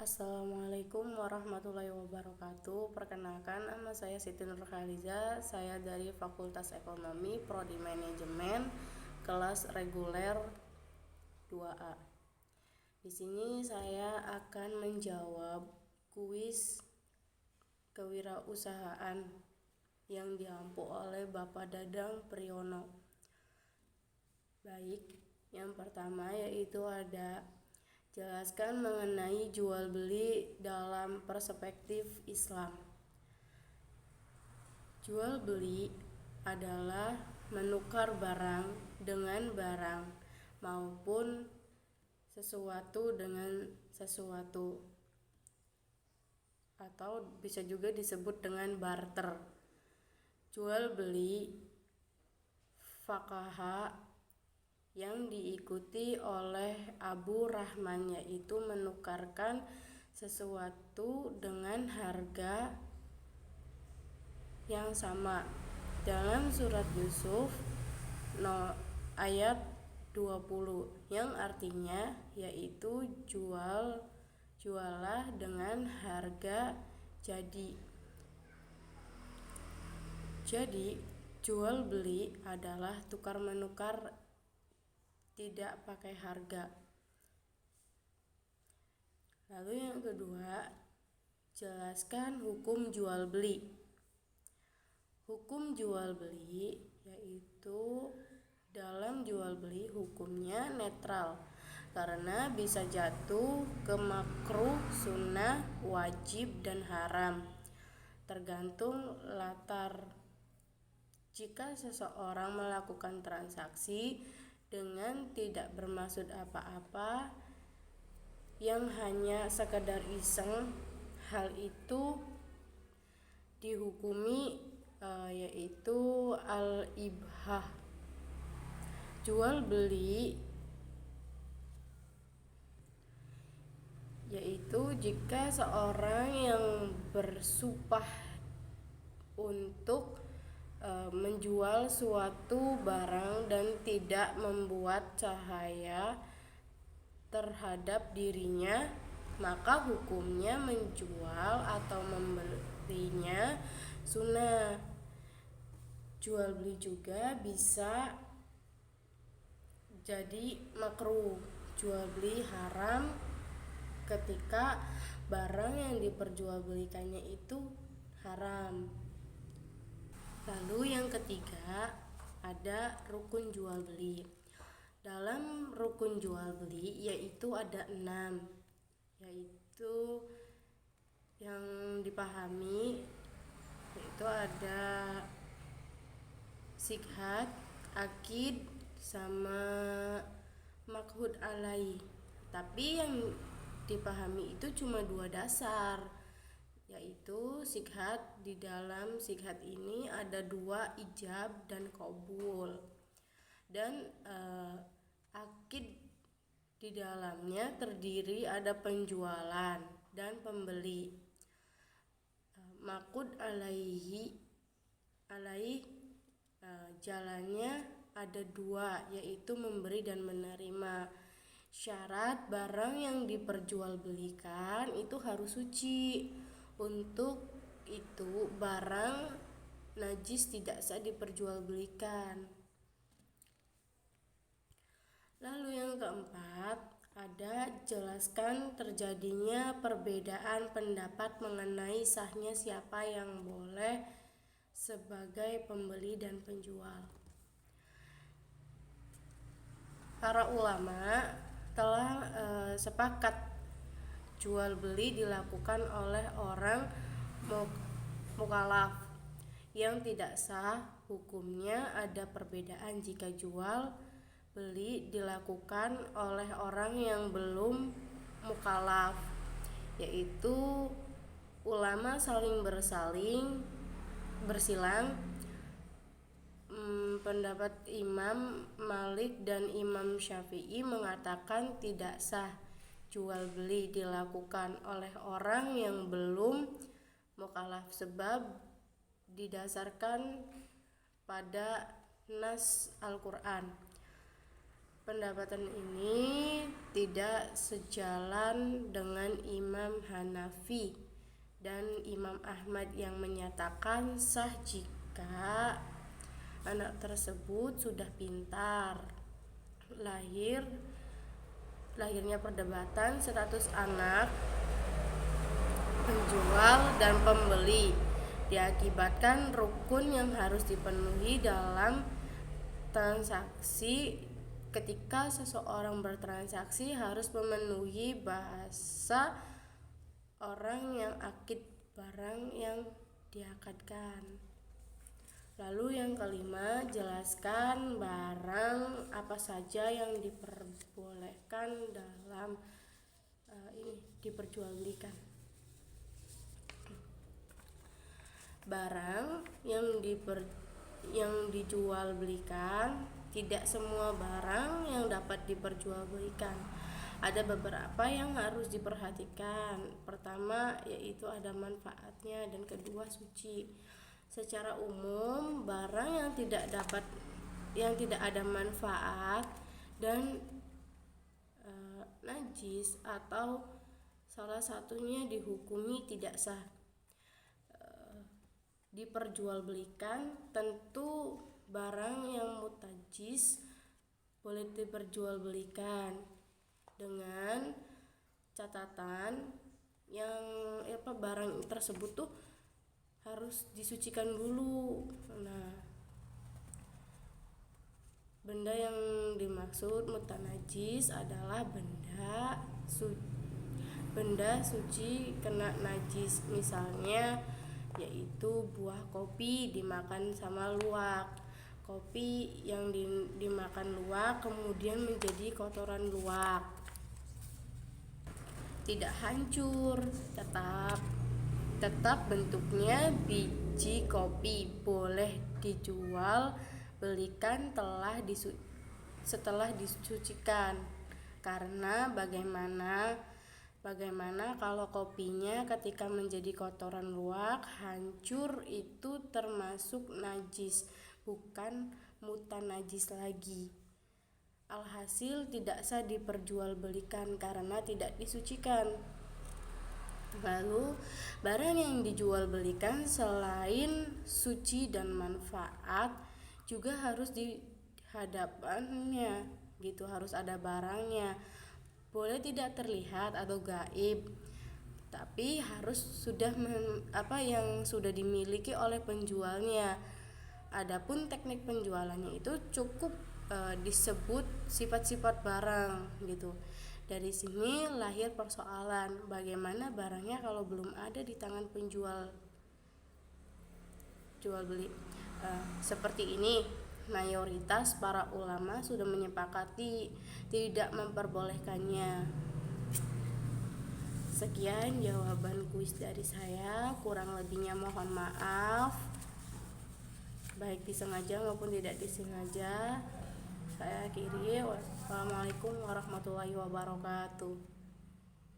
Assalamualaikum warahmatullahi wabarakatuh. Perkenalkan, nama saya Siti Nurkhaliza. Saya dari Fakultas Ekonomi, Prodi Manajemen, kelas reguler 2A. Di sini saya akan menjawab kuis kewirausahaan yang diampu oleh Bapak Dadang Priyono. Baik, yang pertama yaitu ada jelaskan mengenai jual beli dalam perspektif Islam. Jual beli adalah menukar barang dengan barang maupun sesuatu dengan sesuatu, atau bisa juga disebut dengan barter. Jual beli fakaha yang diikuti oleh Abu Rahman, yaitu menukarkan sesuatu dengan harga yang sama. Dalam surat Yusuf ayat 20 yang artinya yaitu jualah dengan harga jadi. Jadi jual beli adalah tukar menukar, tidak pakai harga. Lalu yang kedua, jelaskan hukum jual beli. Hukum jual beli yaitu dalam jual beli hukumnya netral karena bisa jatuh ke makruh, sunnah, wajib, dan haram, tergantung latar. Jika seseorang melakukan transaksi dengan tidak bermaksud apa-apa, yang hanya sekedar iseng, hal itu dihukumi yaitu al-ibhah. Jual beli yaitu jika seorang yang bersumpah untuk menjual suatu barang dan tidak membuat cahaya terhadap dirinya, maka hukumnya menjual atau membelinya sunnah. Jual beli juga bisa jadi makruh. Jual beli haram ketika barang yang diperjualbelikannya itu haram. Lalu yang ketiga, ada rukun jual beli. Dalam rukun jual beli yaitu ada 6, yaitu yang dipahami yaitu ada sikhat, akid, sama makhud alaih. Tapi yang dipahami itu cuma 2 dasar, yaitu sikhat. Di dalam sikhat ini ada 2, ijab dan qabul. Dan akid di dalamnya terdiri ada penjualan dan pembeli. Makhud alaih jalannya ada 2, yaitu memberi dan menerima. Syarat barang yang diperjualbelikan itu harus suci. Untuk itu barang najis tidak sah diperjualbelikan. Lalu yang keempat, ada jelaskan terjadinya perbedaan pendapat mengenai sahnya siapa yang boleh sebagai pembeli dan penjual. Para ulama telah sepakat jual beli dilakukan oleh orang mukallaf yang tidak sah. Hukumnya ada perbedaan jika jual beli dilakukan oleh orang yang belum mukallaf, yaitu ulama saling bersilang. Pendapat Imam Malik dan Imam Syafi'i mengatakan tidak sah jual beli dilakukan oleh orang yang belum mukallaf sebab didasarkan pada nas Al-Quran. Pendapatan ini tidak sejalan dengan Imam Hanafi dan Imam Ahmad yang menyatakan sah jika anak tersebut sudah pintar. Lahirnya perdebatan status anak penjual dan pembeli diakibatkan rukun yang harus dipenuhi dalam transaksi. Ketika seseorang bertransaksi harus memenuhi bahasa orang yang akid barang yang diakadkan. Lalu yang kelima, jelaskan barang apa saja yang diperbolehkan dalam diperjualbelikan. Barang yang dijual belikan. Tidak semua barang yang dapat diperjualbelikan. Ada beberapa yang harus diperhatikan. Pertama, yaitu ada manfaatnya, dan kedua, suci. Secara umum, barang yang tidak ada manfaat dan najis atau salah satunya dihukumi tidak sah diperjualbelikan. Tentu barang yang mutajis boleh diperjualbelikan dengan catatan yang barang tersebut tuh harus disucikan dulu. Nah, benda yang dimaksud mutanajis adalah benda suci kena najis, misalnya yaitu buah kopi dimakan sama luwak. Kopi yang dimakan luwak kemudian menjadi kotoran luwak, tidak hancur, tetap bentuknya biji kopi, boleh dijual belikan setelah disucikan. Karena bagaimana kalau kopinya ketika menjadi kotoran luwak hancur, itu termasuk najis, bukan mutanajis lagi. Alhasil tidak sah diperjualbelikan karena tidak disucikan. Lalu barang yang dijual belikan selain suci dan manfaat juga harus di hadapannya gitu, harus ada barangnya. Boleh tidak terlihat atau gaib, tapi harus yang sudah dimiliki oleh penjualnya. Adapun teknik penjualannya itu cukup disebut sifat-sifat barang gitu. Dari sini lahir persoalan, bagaimana barangnya kalau belum ada di tangan penjual jual beli. Seperti ini, mayoritas para ulama sudah menyepakati tidak memperbolehkannya. Sekian jawaban kuis dari saya, kurang lebihnya mohon maaf, baik disengaja maupun tidak disengaja. Saya akhiri. Wassalamualaikum warahmatullahi wabarakatuh.